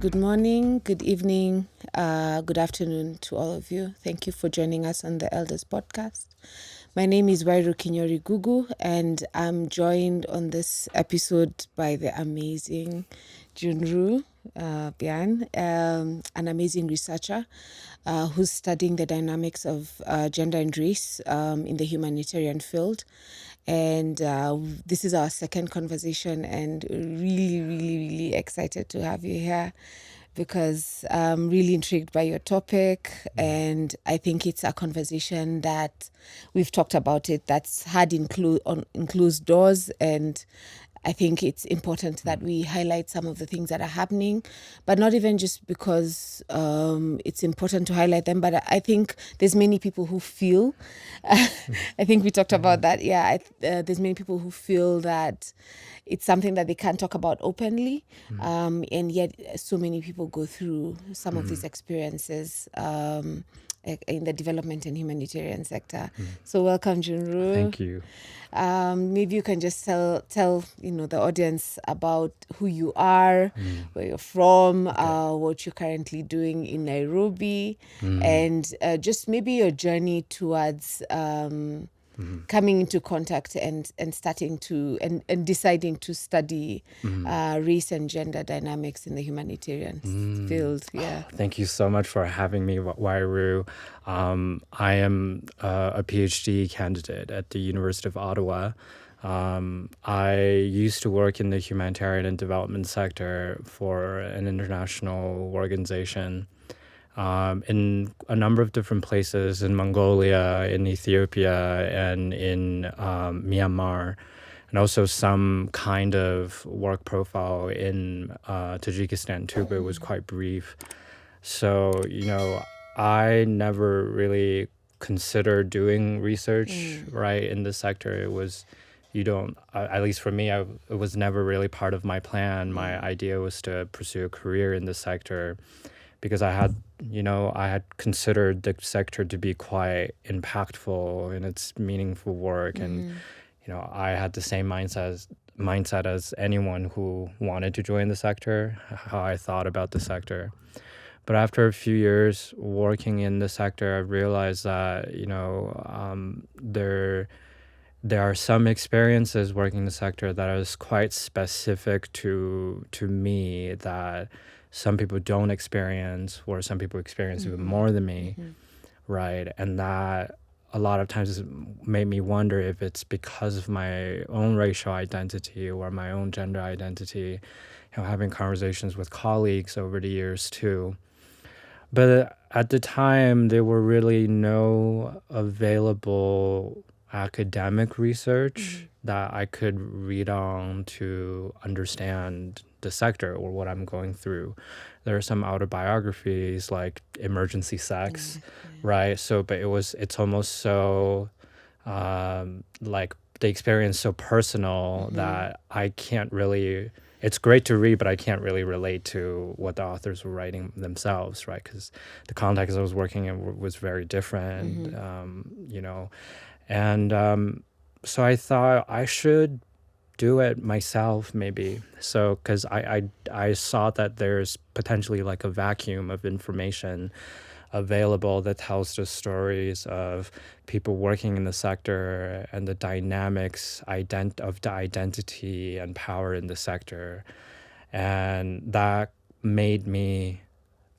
Good morning, good evening, good afternoon to all of you. Thank you for joining us on the Elders Podcast. My name is Wairu Kinyori Gugu, and I'm joined on this episode by the amazing Junru Bian, an amazing researcher who's studying the dynamics of gender and race in the humanitarian field. And this is our second conversation, and really excited to have you here because I'm really intrigued by your topic, and I think it's a conversation that we've talked about it that's had in closed doors, and I think it's important that we highlight some of the things that are happening, but not even just because it's important to highlight them, but I think there's many people who feel, I think we talked about that, there's many people who feel that it's something that they can't talk about openly, and yet so many people go through some of these experiences in the development and humanitarian sector. So welcome, Junru. Thank you. Maybe you can just tell the audience about who you are, where you're from, what you're currently doing in Nairobi, and just maybe your journey towards coming into contact and starting to and deciding to study race and gender dynamics in the humanitarian field. Yeah. Thank you so much for having me, Wairu. I am a PhD candidate at the University of Ottawa. I used to work in the humanitarian and development sector for an international organization in a number of different places, in Mongolia, in Ethiopia, and in Myanmar, and also some kind of work profile in Tajikistan too, but it was quite brief. So, I never really considered doing research, right, in this sector. It was, at least for me, it was never really part of my plan. My idea was to pursue a career in this sector because I had considered the sector to be quite impactful in its meaningful work. And, I had the same mindset as anyone who wanted to join the sector, how I thought about the sector. But after a few years working in the sector, I realized that, there are some experiences working in the sector that is quite specific to me that some people don't experience, or some people experience even more than me, right? And that a lot of times made me wonder if it's because of my own racial identity or my own gender identity, having conversations with colleagues over the years too. But at the time, there were really no available academic research that I could read on to understand the sector or what I'm going through. There are some autobiographies like Emergency Sex, right? So, but it's almost so like the experience so personal that I can't really. It's great to read, but I can't really relate to what the authors were writing themselves, right? Because the context I was working in was very different, And so I thought I should do it myself, maybe. So, because I saw that there's potentially like a vacuum of information available that tells the stories of people working in the sector and the dynamics of the identity and power in the sector. And that led me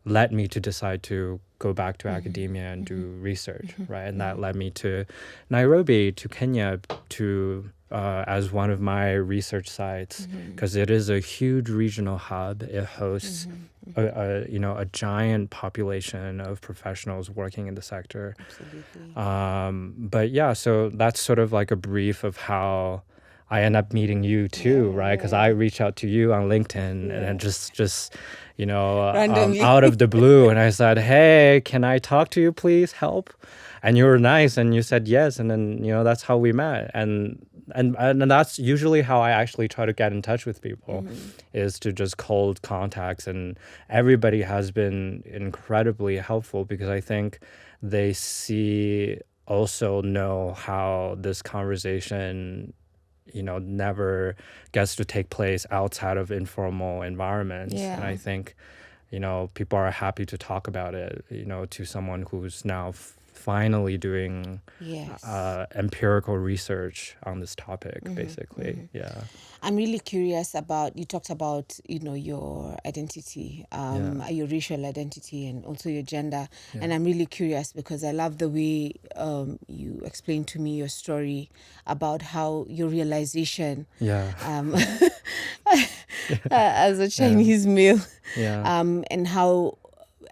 to decide to go back to academia and do research, right? And that led me to Nairobi, to Kenya, to as one of my research sites, because it is a huge regional hub. It hosts a giant population of professionals working in the sector. Absolutely. But yeah, so that's sort of like a brief of how I end up meeting you too, right? Because I reach out to you on LinkedIn and just Randomly. out of the blue, and I said, "Hey, can I talk to you, please? Help!" And you were nice, and you said yes, and then that's how we met, and that's usually how I actually try to get in touch with people, is to just cold contacts, and everybody has been incredibly helpful because I think they also know how this conversation never gets to take place outside of informal environments. Yeah. And I think people are happy to talk about it, to someone who's now finally doing Yes. empirical research on this topic, basically. Yeah. I'm really curious about, you talked about, your identity, your racial identity, and also your gender. Yeah. And I'm really curious because I love the way you explained to me your story about how your realization Yeah. as a Chinese male, Yeah. and how,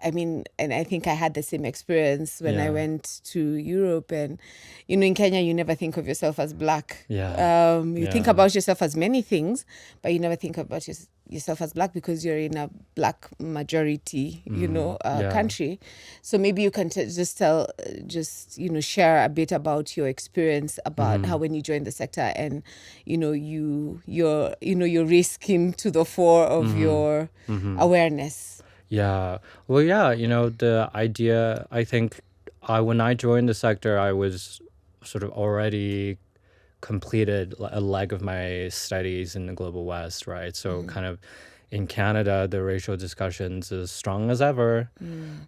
and I think I had the same experience when I Yeah. went to Europe. And, in Kenya, you never think of yourself as Black. Yeah. You think about yourself as many things, but you never think about yourself as Black because you're in a Black majority, Yeah. country. So maybe you can share a bit about your experience about how when you joined the sector and, your race came to the fore of your awareness. Yeah. Well, yeah, the idea, I think when I joined the sector, I was sort of already completed a leg of my studies in the global West, right? So kind of in Canada, the racial discussions as strong as ever.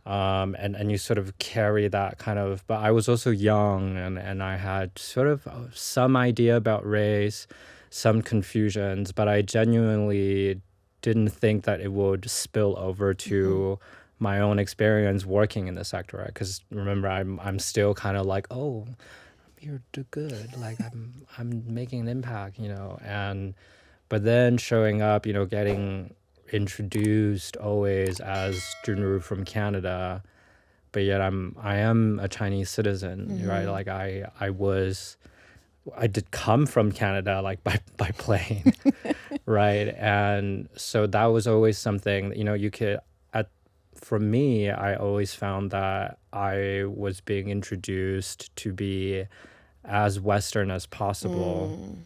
And you sort of carry that kind of, but I was also young and I had sort of some idea about race, some confusions, but I genuinely didn't think that it would spill over to my own experience working in the sector, right? Because remember, I'm still kind of like, oh, you're do good, like I'm making an impact, but then showing up, getting introduced always as Junru from Canada, but yet I am a Chinese citizen, right? Like I did come from Canada, like by plane, right? And so that was always something, you could, for me, I always found that I was being introduced to be as Western as possible.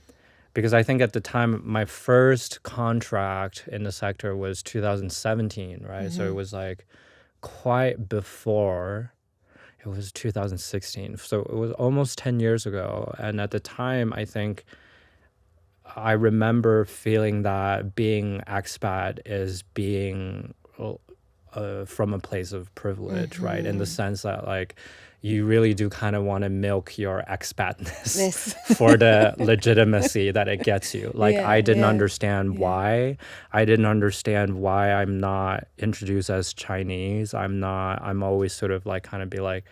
Because I think at the time, my first contract in the sector was 2017, right? So it was like quite before. It was 2016. So it was almost 10 years ago. And at the time, I think I remember feeling that being expat is being from a place of privilege, right? In the sense that, like, you really do kind of want to milk your expatness Yes. for the legitimacy that it gets you. Like, Yeah, I didn't yeah, understand why. I didn't understand why I'm not introduced as Chinese. I'm always sort of like kind of be like,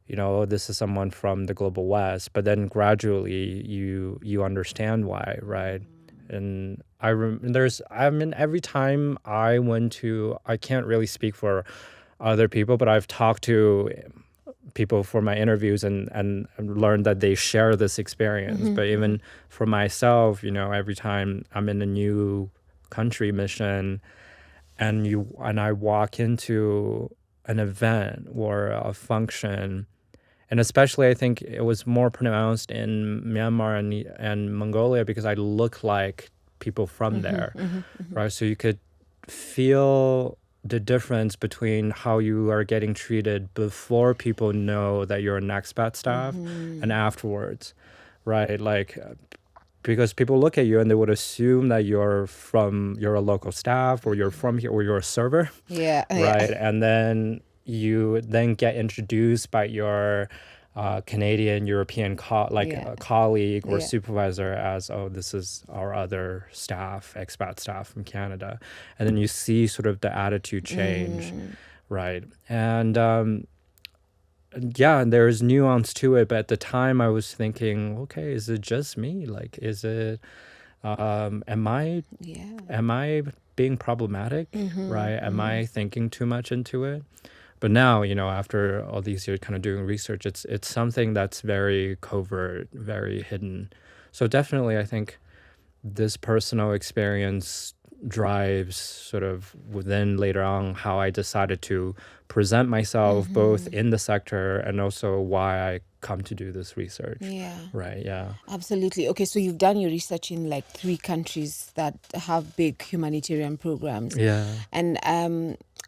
this is someone from the global West. But then gradually you understand why, right? And every time I can't really speak for other people, but I've talked to people for my interviews and learned that they share this experience. But even for myself, every time I'm in a new country mission and I walk into an event or a function, and especially I think it was more pronounced in Myanmar and Mongolia because I look like people from there, right? So you could feel the difference between how you are getting treated before people know that you're an expat staff and afterwards, right? Like, because people look at you and they would assume that you're a local staff or you're from here or you're a server, yeah, right? And then you then get introduced by your Canadian, European colleague or supervisor as, oh, this is our other staff, expat staff from Canada. And then you see sort of the attitude change, right? And and there's nuance to it. But at the time I was thinking, okay, is it just me? Like, is it, am I being problematic, right? Am I thinking too much into it? But now, after all these years kind of doing research, it's something that's very covert, very hidden. So definitely, I think this personal experience drives sort of within later on how I decided to present myself both in the sector and also why I come to do this research. Yeah. Right. Yeah. Absolutely. Okay, so you've done your research in like 3 countries that have big humanitarian programs. Yeah. And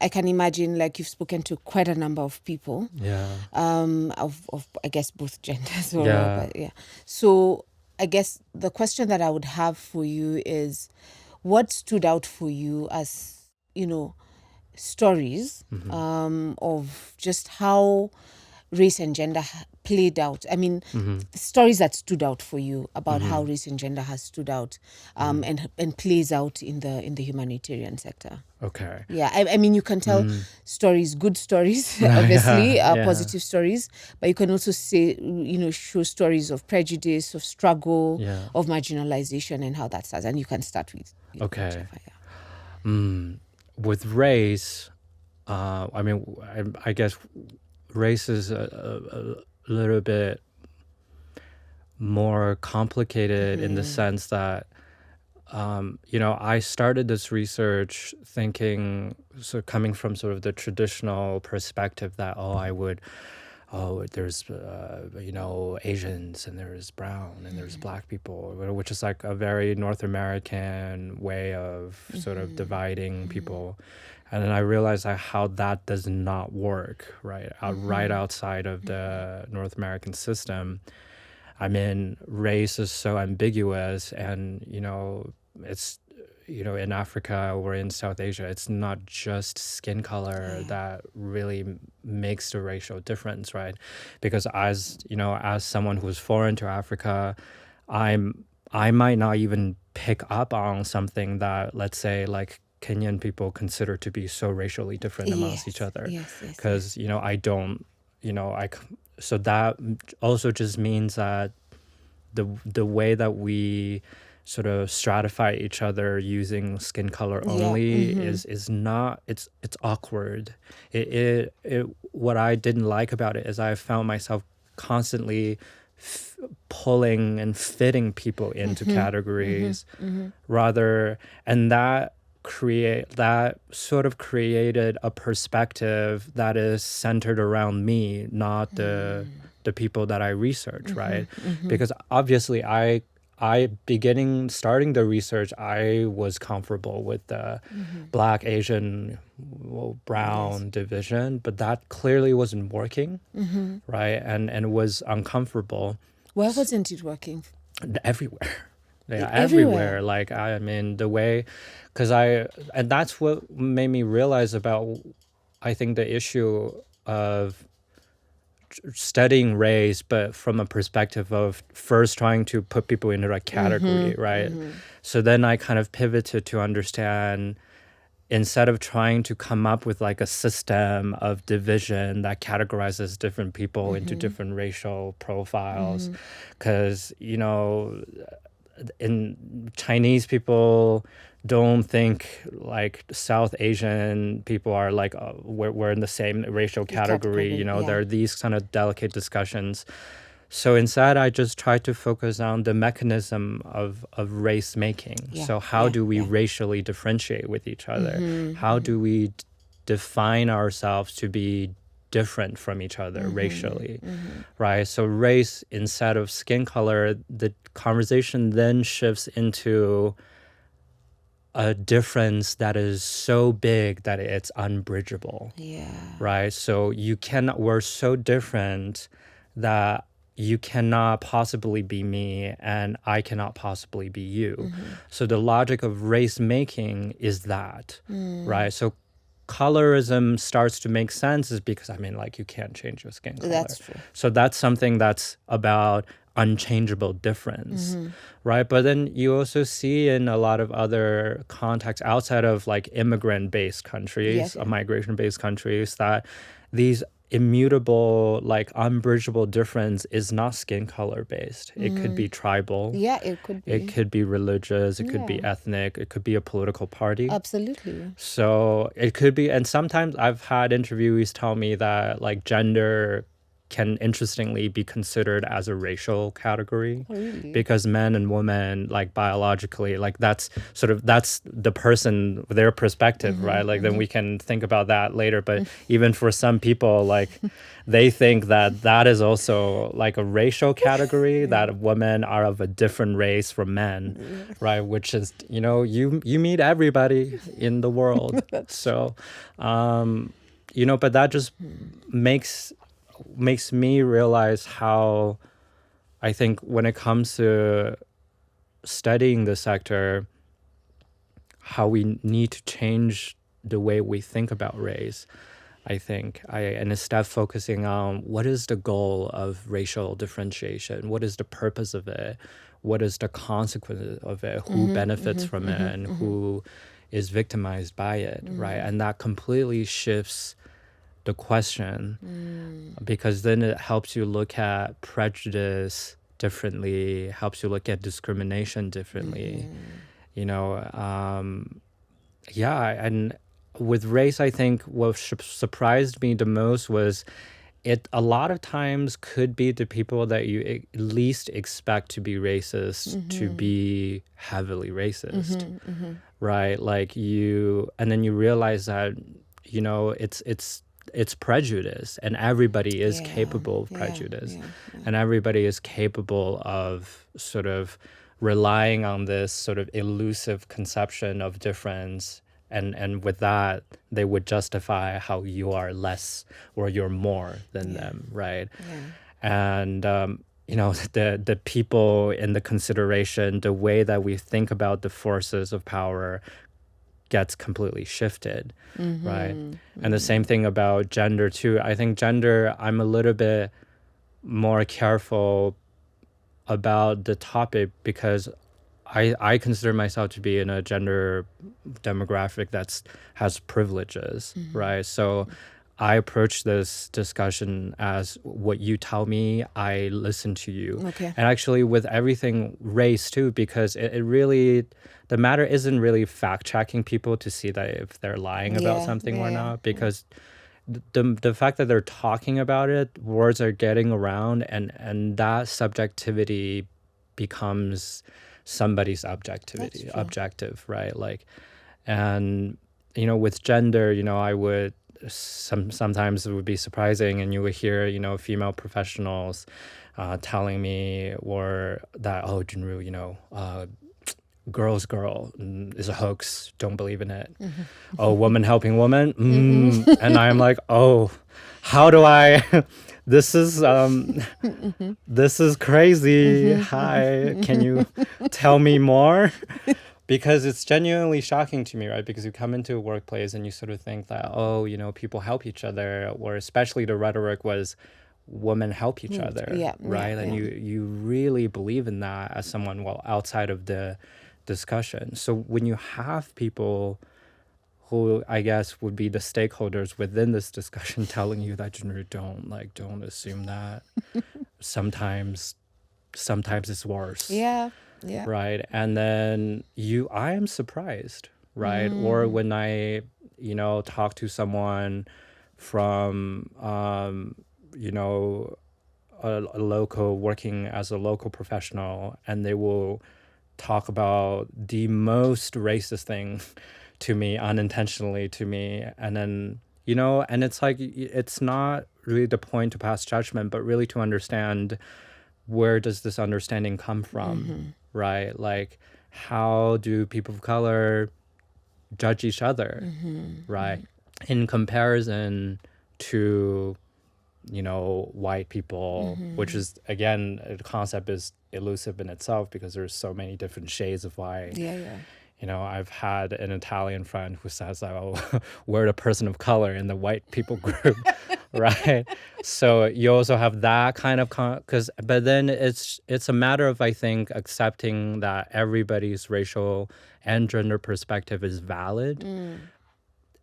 I can imagine like you've spoken to quite a number of people. Yeah. Of I guess both genders or Yeah. but yeah. So I guess the question that I would have for you is what stood out for you as, stories of just how race and gender played out. I mean, stories that stood out for you about how race and gender has stood out and plays out in the humanitarian sector. Okay. Yeah, I mean, you can tell stories, good stories, obviously, positive stories, but you can also say, show stories of prejudice, of struggle, of marginalization, and how that starts. And you can start with Okay. whichever, yeah. With race, I mean, I guess race is a little bit more complicated in the sense that, I started this research thinking, so coming from sort of the traditional perspective that, there's, Asians and there's brown and there's black people, which is like a very North American way of sort of dividing people. And then I realized how that does not work, right? Right outside of the North American system. I mean, race is so ambiguous, and, it's, in Africa or in South Asia, it's not just skin color that really makes the racial difference, right? Because as someone who's foreign to Africa, I might not even pick up on something that, let's say, like Kenyan people consider to be so racially different amongst each other. Because, I don't, so that also just means that the way that we sort of stratify each other using skin color only is not, it's awkward. It what I didn't like about it is I found myself constantly pulling and fitting people into categories rather, and that sort of created a perspective that is centered around me, not the people that I research, right? Because obviously starting the research, I was comfortable with the Black, Asian, brown division, but that clearly wasn't working, right? And was uncomfortable. Why wasn't it working? Everywhere. Yeah, Everywhere. everywhere. Like, I mean, the way, and that's what made me realize about, I think, the issue of studying race, but from a perspective of first trying to put people into a category, right? So then I kind of pivoted to understand, instead of trying to come up with like a system of division that categorizes different people into different racial profiles, because, in Chinese people don't think like South Asian people are like, we're in the same racial category. There are these kind of delicate discussions. So instead, I just try to focus on the mechanism of race making. So how do we racially differentiate with each other? How do we define ourselves to be different from each other racially, right? So race, instead of skin color, the conversation then shifts into a difference that is so big that it's unbridgeable, right? So we're so different that you cannot possibly be me and I cannot possibly be you. So the logic of race making is that, right? So colorism starts to make sense is because, I mean, like, you can't change your skin color. That's true. So that's something that's about unchangeable difference, right? But then you also see in a lot of other contexts outside of like immigrant-based countries, migration-based countries, that these immutable, like unbridgeable difference is not skin color based. It could be tribal. Yeah, it could be. It could be religious. It could be ethnic. It could be a political party. Absolutely. So it could be, and sometimes I've had interviewees tell me that like gender can interestingly be considered as a racial category. Really? Because men and women, like biologically, like that's the person, their perspective, right? Like then we can think about that later. But even for some people, like they think that is also like a racial category, that women are of a different race from men, right? Which is, you meet everybody in the world. So, but that just makes me realize how, I think, when it comes to studying the sector, how we need to change the way we think about race. I think and instead focusing on what is the goal of racial differentiation, what is the purpose of it, what is the consequence of it, who benefits from it, and who is victimized by it, right? And that completely shifts the question, because then it helps you look at prejudice differently, helps you look at discrimination differently, you know. And with race, I think what surprised me the most was it a lot of times could be the people that you least expect to be racist to be heavily racist, right? Like and then you realize that, you know, it's prejudice, and everybody is capable of prejudice, and everybody is capable of sort of relying on this sort of elusive conception of difference. And with that, they would justify how you are less or you're more than them, right? And you know, the people in the consideration, the way that we think about the forces of power gets completely shifted, right? And the same thing about gender too. I think gender, I'm a little bit more careful about the topic because I consider myself to be in a gender demographic has privileges, right? So I approach this discussion as what you tell me, I listen to you. Okay. And actually with everything race too, because it really, the matter isn't really fact checking people to see that if they're lying about something or not, because the fact that they're talking about it, words are getting around, and that subjectivity becomes somebody's objective, right? Like, and you know, with gender, you know, I would sometimes it would be surprising, and you would hear, you know, female professionals telling me or that, oh, Junru, you know, girl's girl is a hoax, don't believe in it. Oh, woman helping woman, and I'm like, oh, how do I this is this is crazy. Hi, can you tell me more? Because it's genuinely shocking to me, right? Because you come into a workplace and you sort of think that, oh, you know, people help each other, or especially the rhetoric was women help each other, right? And you really believe in that as someone, well, outside of the discussion. So when you have people who I guess would be the stakeholders within this discussion telling you that, don't assume that. Sometimes it's worse. Right. And then I am surprised, right? Or when I, you know, talk to someone from, you know, a local, working as a local professional, and they will talk about the most racist thing to me, unintentionally to me. And then, you know, and it's like, it's not really the point to pass judgment, but really to understand, where does this understanding come from, right? Like, how do people of color judge each other, right? In comparison to, you know, white people, which is, again, the concept is elusive in itself because there's so many different shades of white. You know, I've had an Italian friend who says, oh, we're the person of color in the white people group, right? So you also have that kind of, but then it's a matter of, I think, accepting that everybody's racial and gender perspective is valid,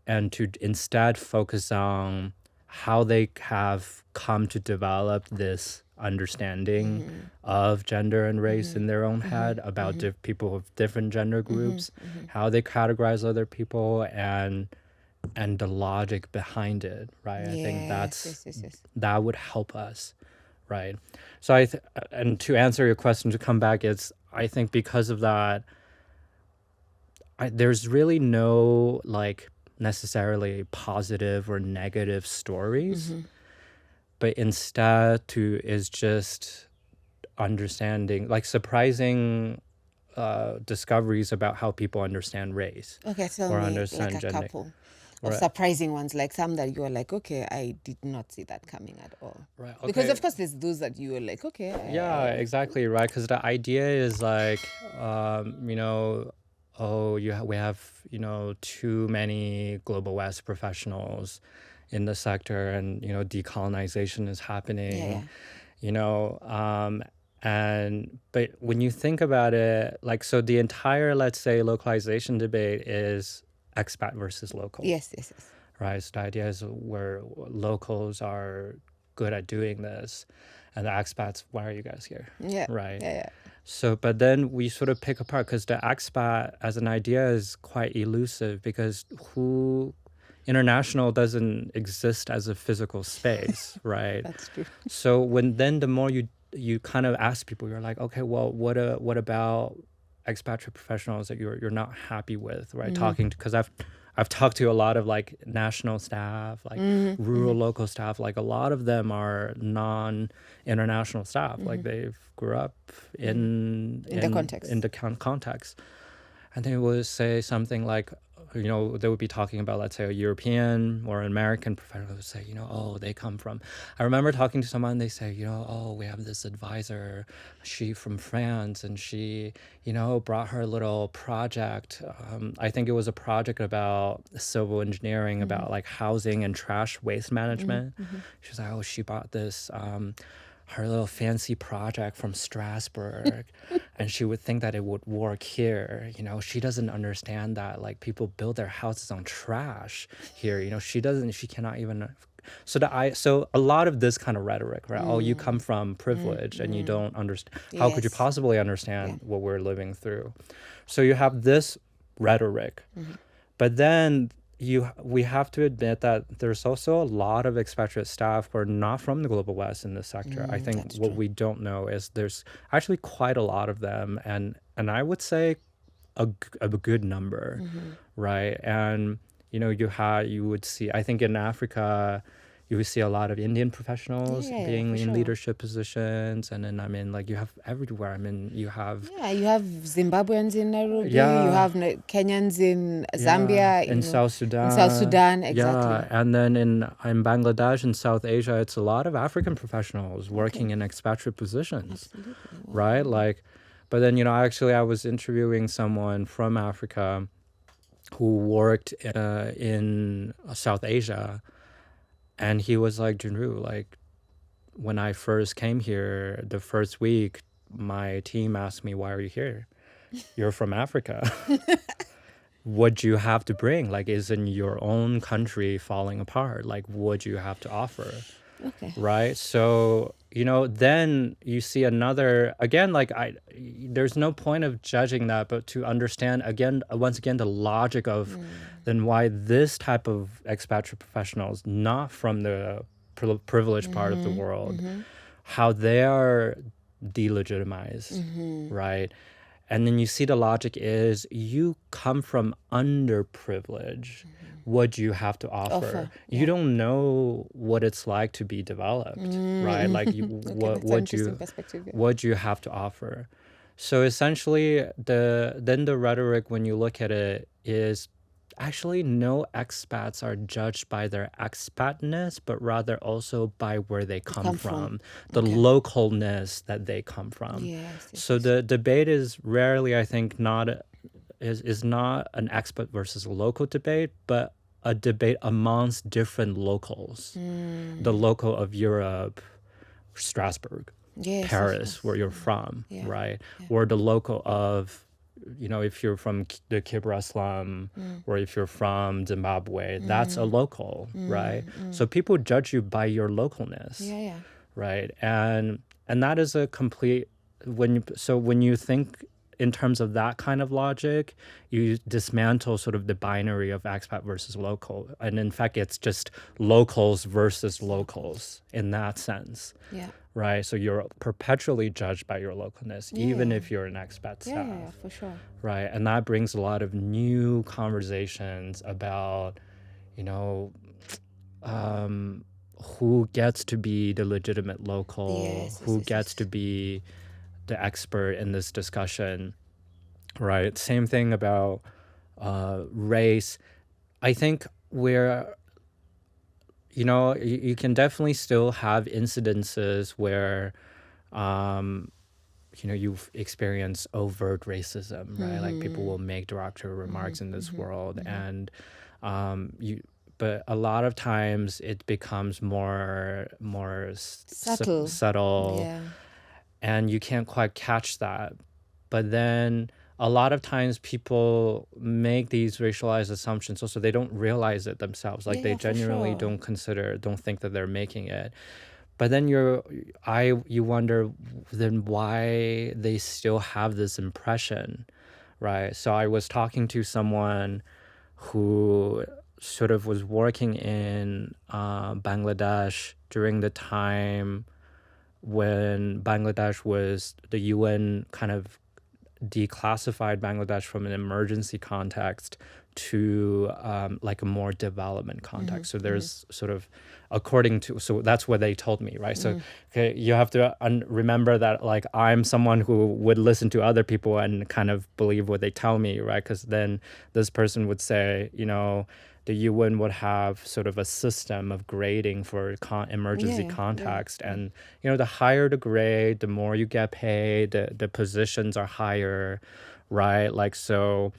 and to instead focus on how they have come to develop this understanding of gender and race in their own head, about people of different gender groups, how they categorize other people, and the logic behind it, right? I think that would help us, right? So and to answer your question, to come back, I think because of that, there's really no like necessarily positive or negative stories, but instead is just understanding, like surprising discoveries about how people understand race. Okay, tell or me understand like a gender. couple of surprising ones, like some that you are like, okay, I did not see that coming at all. Right. Okay. Because of course there's those that you were like, okay. Yeah, exactly, right? Because the idea is like, you know, oh, we have, too many global West professionals in the sector, and decolonization is happening, you know but when you think about it, like, so the entire, let's say, localization debate is expat versus local. Yes. Right? So the idea is where locals are good at doing this, and the expats, why are you guys here? Yeah. Right? Yeah. So, but then we sort of pick apart, because the expat as an idea is quite elusive, because international doesn't exist as a physical space, right? That's true. So the more you kind of ask people, you're like, okay, well, what about expatriate professionals that you're not happy with, right? Talking to, because I've talked to a lot of like national staff, like rural local staff, like a lot of them are non-international staff, like they've grew up in the context. in the context. And they would say something like, they would be talking about, let's say, a European or an American professional would say, oh, they come from. I remember talking to someone, they say, oh, we have this advisor, she from France, and she, brought her little project. I think it was a project about civil engineering, about like housing and trash waste management. She's like, oh, she bought this. Her little fancy project from Strasbourg, and she would think that it would work here. She doesn't understand that like people build their houses on trash here. She cannot even. So a lot of this kind of rhetoric, right? Oh, you come from privilege and you don't understand. How could you possibly understand what we're living through? So you have this rhetoric, but then we have to admit that there's also a lot of expatriate staff who are not from the global West in this sector. I think what we don't know is there's actually quite a lot of them, and I would say a good number, right? And you would see, I think in Africa, you would see a lot of Indian professionals being in leadership positions, and then like you have everywhere. You have you have Zimbabweans in Nairobi, you have Kenyans in Zambia, in South Sudan, exactly. And then in Bangladesh and South Asia, it's a lot of African professionals working in expatriate positions. Absolutely. Wow. Right? Like, but then I was interviewing someone from Africa who worked in South Asia. And he was like, Junru, like, when I first came here, the first week, my team asked me, why are you here? You're from Africa. What do you have to bring? Like, isn't your own country falling apart? Like, what do you have to offer? Okay. Right? So, then you see another, again, like there's no point of judging that, but to understand, once again, the logic of then why this type of expatriate professionals, not from the privileged part of the world, how they are delegitimized, right? And then you see the logic is you come from underprivilege. What do you have to offer? You don't know what it's like to be developed, right? Like what do you have to offer? So essentially, the rhetoric when you look at it is actually no expats are judged by their expatness, but rather also by where they come from, the localness that they come from. So the debate is rarely, I think, is not an expat versus a local debate, but a debate amongst different locals. The local of Europe, Strasbourg, Paris, where you're from, right? Or the local of, if you're from the Kibra slum, or if you're from Zimbabwe, that's a local, right? So people judge you by your localness, right? And that is a complete, when you think in terms of that kind of logic, you dismantle sort of the binary of expat versus local. And in fact, it's just locals versus locals in that sense. Right? So you're perpetually judged by your localness, even if you're an expat staff. Yeah, for sure. Right? And that brings a lot of new conversations about, who gets to be the legitimate local, who gets to be the expert in this discussion, right? Same thing about race. I think you can definitely still have incidences where you've experienced overt racism, right? Like people will make derogatory remarks in this world, and you. But a lot of times it becomes more Subtle. subtle, Yeah. and you can't quite catch that. But then a lot of times people make these racialized assumptions also they don't realize it themselves, like they Yeah, for genuinely sure. don't think that they're making it. But then you wonder then why they still have this impression, right? So I was talking to someone who sort of was working in Bangladesh during the time when Bangladesh was, the UN kind of declassified Bangladesh from an emergency context to like a more development context. So there's sort of, according to, so that's what they told me, right? So okay, you have to remember that like I'm someone who would listen to other people and kind of believe what they tell me, right? Because then this person would say, the UN would have sort of a system of grading for emergency context. And, the higher the grade, the more you get paid, the positions are higher, right? Like, so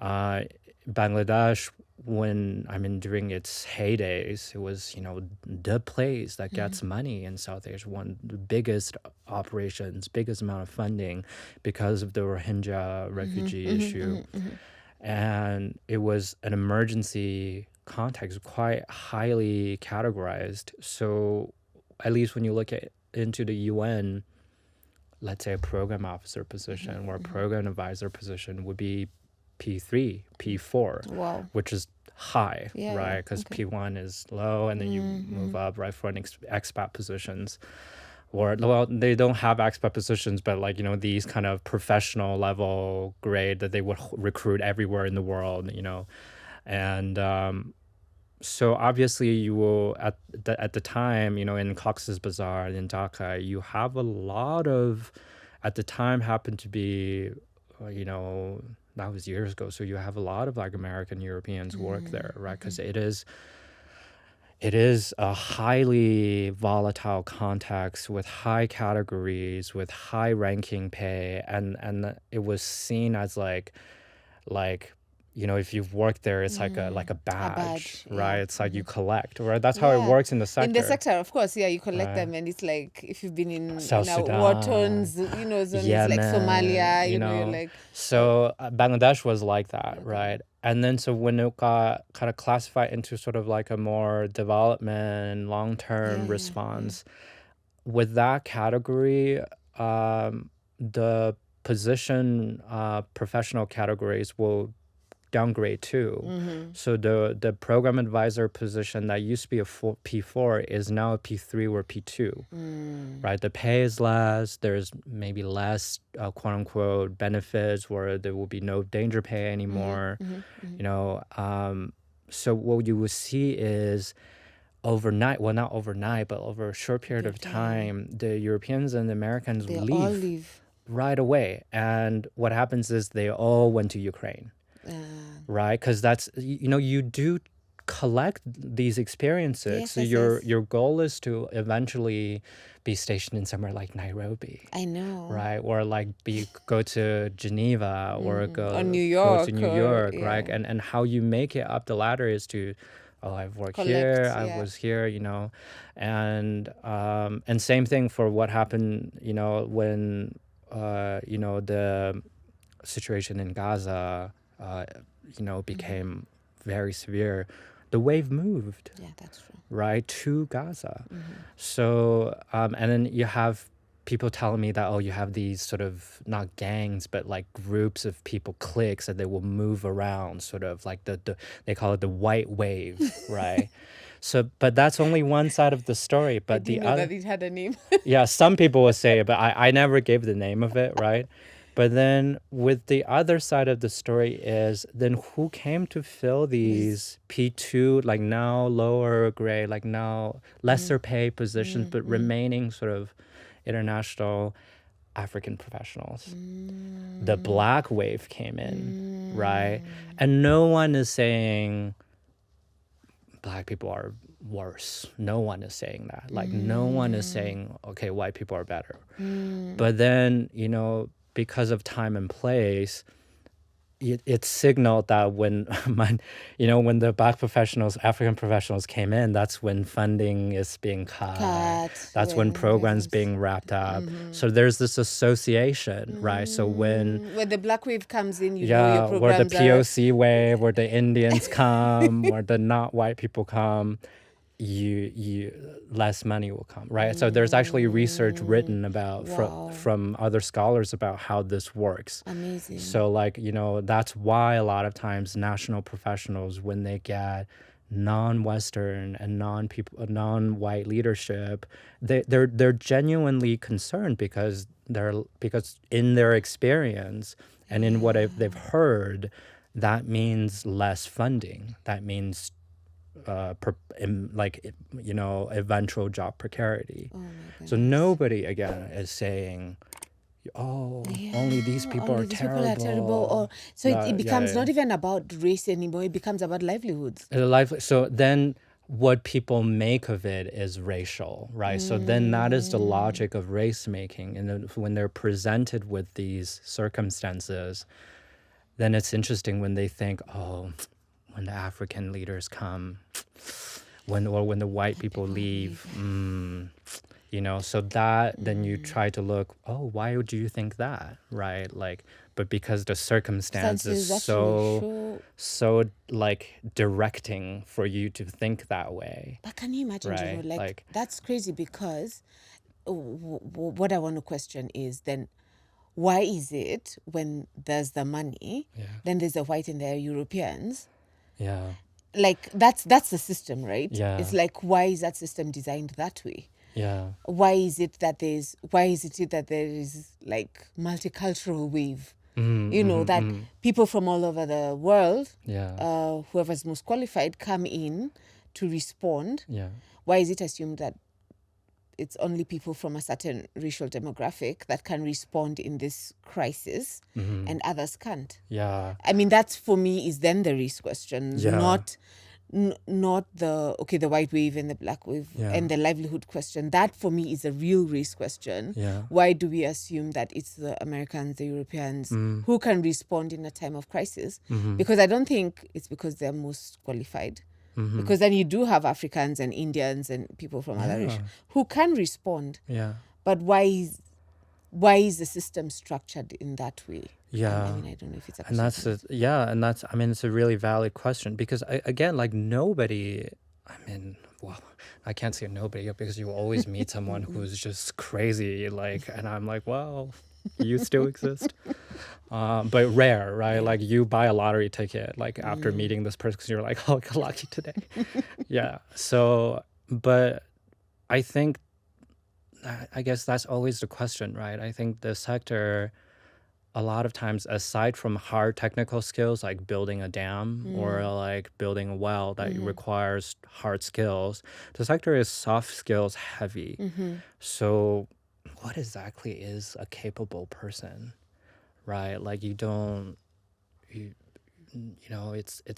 Bangladesh, during its heydays, it was, the place that gets money in South Asia, one of the biggest operations, biggest amount of funding because of the Rohingya refugee issue. And it was an emergency context, quite highly categorized. So at least when you look into the UN, let's say a program officer position or a program advisor position would be P3, P4, Wow. which is high, Yeah, right? yeah, Because okay. P1 is low, and then you move up, right, for an expat positions. Or, well, they don't have expat positions, but like, these kind of professional level grade that they would recruit everywhere in the world, and so obviously you will at the time, in Cox's Bazar in Dhaka, you have a lot of, at the time happened to be, that was years ago. So you have a lot of like American Europeans work there, right? Because it is a highly volatile context with high categories, with high ranking pay, and it was seen as like if you've worked there, it's like a badge, right? Yeah. It's like you collect, right? That's how it Yeah. works in the In the sector. sector, of course, yeah, you collect Right. them, and it's like if you've been South in a war-torn, Sudan, zones like Somalia, Yemen, you're like, So Bangladesh was like that, right? And then so when it got kind of classified into sort of like a more development, long-term Yeah. response, with that category, the position professional categories will downgrade too. So the program advisor position that used to be a P4 is now a P3 or P2, right? The pay is less. There's maybe less quote unquote benefits, where there will be no danger pay anymore. So what you will see is overnight, well, not overnight, but over a short period of time, the Europeans and the Americans they all leave leave. right away. And what happens is they all went to Ukraine, right? Because that's, you do collect these experiences. Yes, So yes, your yes. your goal is to eventually be stationed in somewhere like Nairobi, I know. right? Or like go to Geneva, or Or go New go to York, New or York, right? yeah. And how you make it up the ladder is to, oh, I've worked Collect, here, I yeah. was here, and same thing for what happened, when the situation in Gaza, became very severe. The wave moved, Yeah, that's true. right, to Gaza. So, and then you have people telling me that, oh, you have these sort of not gangs, but like groups of people, cliques, that they will move around, sort of like they call it the white wave, right? So, but that's only one side of the story. I But the didn't know other, that it had a name. yeah, some people will say it, but I never gave the name of it, right? But then with the other side of the story is then who came to fill these P2, like now lower grade, like now lesser pay positions, but remaining sort of international African professionals. The black wave came in, right? And no one is saying black people are worse. No one is saying that. Like, no one is saying, okay, white people are better. But then, because of time and place, it signaled that when when the black professionals, African professionals came in, that's when funding is being cut. That's when programs being wrapped up. So there's this association, right? So when the black wave comes in, your where the programs are... POC wave, where the Indians come, where the not white people come, you less money will come, right? So there's actually research written about from other scholars about how this works. Amazing. So that's why a lot of times national professionals, when they get non-Western and non-white leadership, they're genuinely concerned because in their experience and in what they've heard, that means less funding. That means eventual job precarity. So nobody again is saying, only these people are terrible. It becomes not even about race anymore. It becomes about livelihoods. So then what people make of it is racial, right? So then that is the logic of race making. And then when they're presented with these circumstances, then it's interesting when they think, when the African leaders come, when the white people leave, so that then you try to look, why would you think that, right? But because the circumstance is so directing for you to think that way. But can you imagine, right? That's crazy, because what I want to question is then, why is it when there's the money, then there's the white and the Europeans? Yeah. That's the system, right? Yeah. It's why is that system designed that way? Yeah. Why is it that there is multicultural wave? People from all over the world, whoever's most qualified, come in to respond. Yeah. Why is it assumed that it's only people from a certain racial demographic that can respond in this crisis, and others can't? Yeah. I mean, that's, for me, is then the race question, not the white wave and the black wave and the livelihood question. That, for me, is a real race question. Yeah. Why do we assume that it's the Americans, the Europeans who can respond in a time of crisis? Because I don't think it's because they're most qualified. Because then you do have Africans and Indians and people from other regions who can respond. Yeah. But why is the system structured in that way? Yeah. I don't know if it's a question. It's a really valid question, because nobody, I can't say nobody, because you always meet someone who's just crazy, and I'm like, well, you still exist. But rare, right? You buy a lottery ticket, after meeting this person, because you're like, oh, I got lucky today. Yeah. So, but I think, I guess that's always the question, right? I think the sector, a lot of times, aside from hard technical skills like building a dam or building a well that requires hard skills, the sector is soft skills heavy. So what exactly is a capable person, right? It's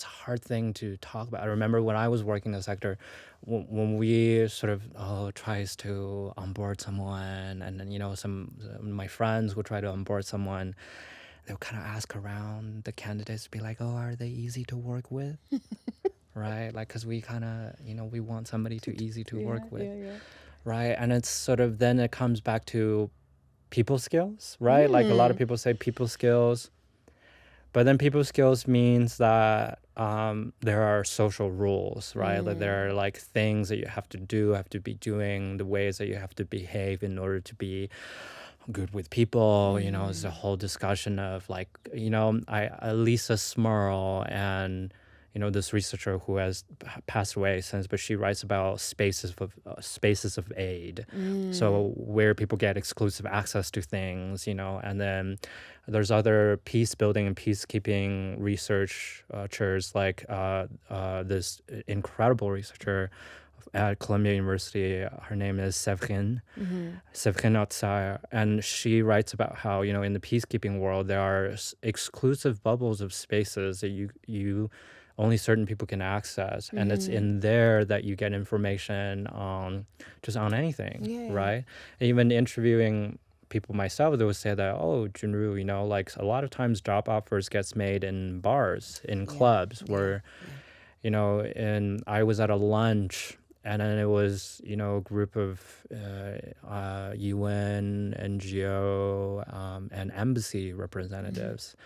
a hard thing to talk about. I remember when I was working in the sector, when we sort of tries to onboard someone, and then some of my friends would try to onboard someone, they would kind of ask around the candidates, be like, are they easy to work with? Right? Because we kind of we want somebody easy to work with. Right? And it's sort of, then it comes back to people skills, right? A lot of people say people skills, but then people skills means that there are social rules, right? There are things that you have to do, have to be doing, the ways that you have to behave in order to be good with people. It's a whole discussion of Lisa Smurl, and this researcher who has passed away since, but she writes about spaces of aid. So where people get exclusive access to things, and then there's other peace building and peacekeeping researchers, this incredible researcher at Columbia University. Her name is Sevkin Otsar, and she writes about how in the peacekeeping world there are exclusive bubbles of spaces that you only certain people can access, and it's in there that you get information on just on anything, Yeah. right? Even interviewing people myself, they would say that, oh, Junru, you know, like a lot of times job offers gets made in bars, in clubs, where, you know, and I was at a lunch, and then it was, you know, a group of UN, NGO, and embassy representatives.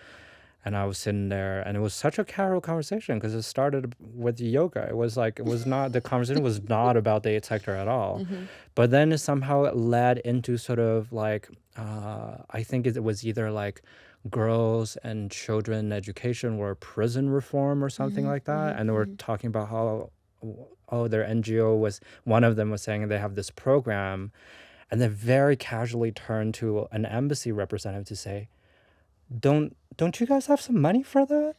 And I was sitting there, and it was such a casual conversation because it started with yoga. It was like, it was not, the conversation was not about the aid sector at all. But then it somehow led into sort of like, I think it was either like girls and children education or prison reform or something like that. And they were talking about how, oh, their NGO was, one of them was saying they have this program, and then very casually turned to an embassy representative to say, don't you guys have some money for that?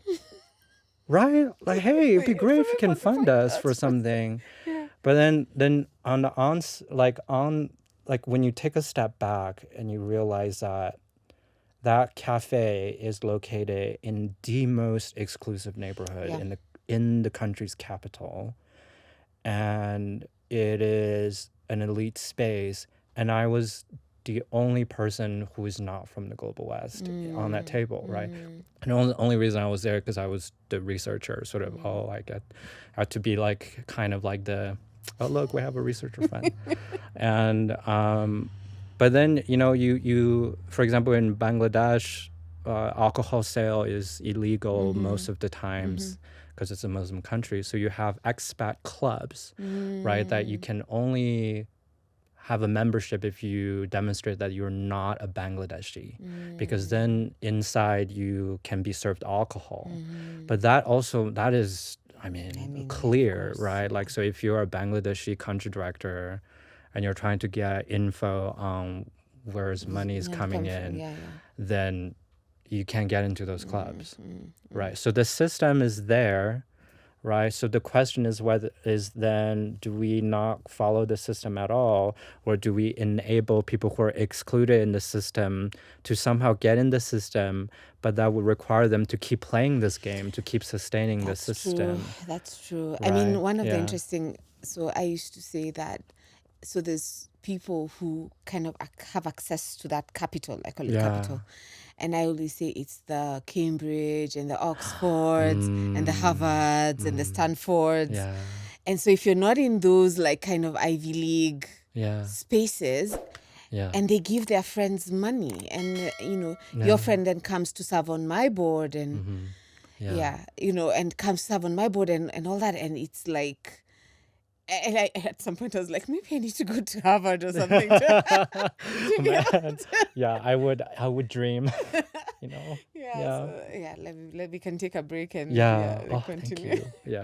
Right? Like, hey, it'd be great if you can fund us for something. But then like when you take a step back and you realize that that cafe is located in the most exclusive neighborhood in the country's capital, and it is an elite space, and I was the only person who is not from the global West on that table, right? And the only reason I was there because I was the researcher, sort of, I had to be like, kind of like the, oh, look, we have a researcher friend. And, but then, you know, you for example, in Bangladesh, alcohol sale is illegal most of the times because it's a Muslim country. So you have expat clubs, right, that you can only have a membership if you demonstrate that you're not a Bangladeshi, because then inside you can be served alcohol. But that is, I mean, clear, right? Like, so if you're a Bangladeshi country director and you're trying to get info on where money is coming in, then you can't get into those clubs, right? So the system is there, right? So the question is then, do we not follow the system at all, or do we enable people who are excluded in the system to somehow get in the system, but that would require them to keep playing this game, to keep sustaining the system? That's true. Right? I mean, one of the interesting, so I used to say that, so there's people who kind of have access to that capital, I call it capital. And I always say it's the Cambridge and the Oxfords and the Harvards and the Stanfords. And so if you're not in those like kind of Ivy League spaces, and they give their friends money, and you know, your friend then comes to serve on my board, and you know, and comes to serve on my board and all that, and it's like, and at some point I was like, maybe I need to go to Harvard or something. I would dream, you know. So, we can take a break and continue. Thank you.